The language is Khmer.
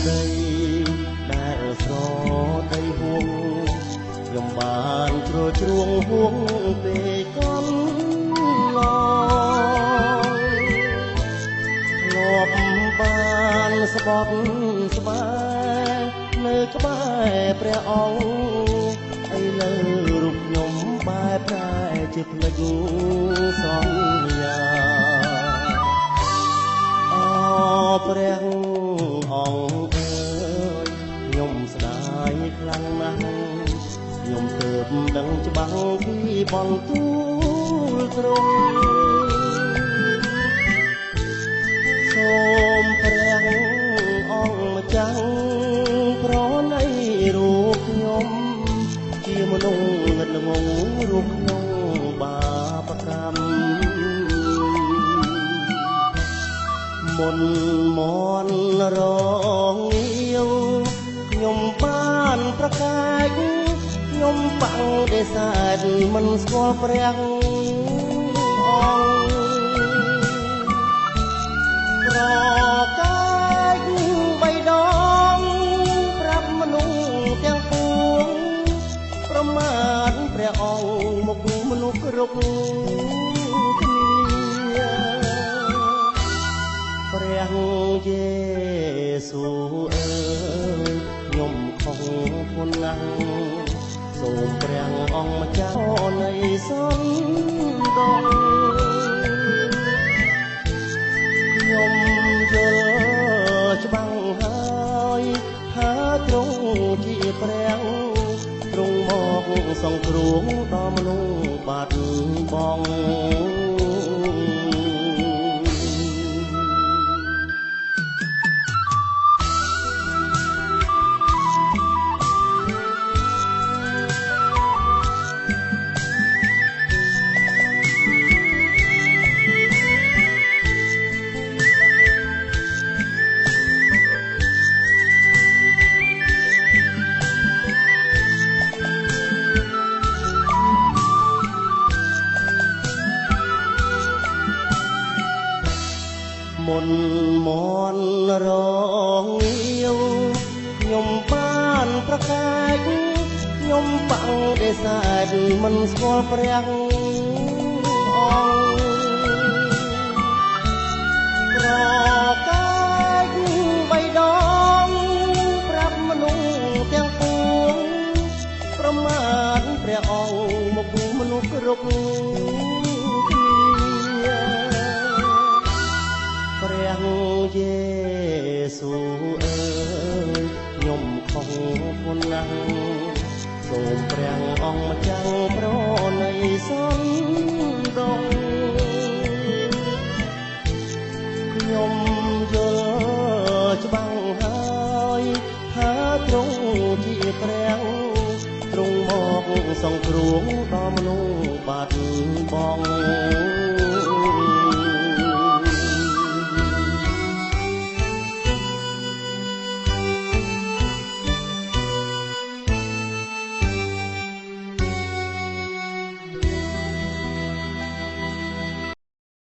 ដីដែលស្រដីហួងខ្ញុំបានគ្រោះជ្រួងហួងពេលកន្លងធ្លាប់បានស្បត់ស្បែកនៅក្បែរព្រះអង្គឥឡូវរូបខ្ញុំបែបប្រែជាភ្លេចសន្យាព្រះអង្គអើយខ្ញុំស្ដាយខ្លាំងណាស់ខ្ញុំទើបដឹងច្បាស់ពីបន្ទូលទ្រង់សូមព្រះអង្គម្ចាស់ប្រណីរូបខ្ញុំជាមនុស្សងឹតល្ងងរូបក្នុងបាបកម្មមុនមនរងងាវខ្ញុំបានប្រកាសខ្ញុំបាំងដេសាទមិនស្គាល់ព្រះអង្គប្រកាសបីដងប្រាប់មនុស្សទាំងពួងប្រមាថព្រះអង្គមុខមនុស្សគ្រប់ព្រះយេស៊ូអើយខ្ញុំខំធ្ងន់ណាស់សូមព្រះអង្គម្ចាស់នៃសន្តិខ្ញុំយល់ច្បាស់ហើយថាទ្រង់ជាព្រះទ្រង់មកសង្គ្រោះដល់មនុស្សបាត់បង់មុនមនរងងាវខ្ញុំបានប្រកាសខ្ញុំបាំងដេសាទមិនស្គាល់ព្រះអង្គប្រកាសបីដងប្រាប់មនុស្សទាំងពួងប្រមាថព្រះអង្គមុខមនុស្សគ្រប់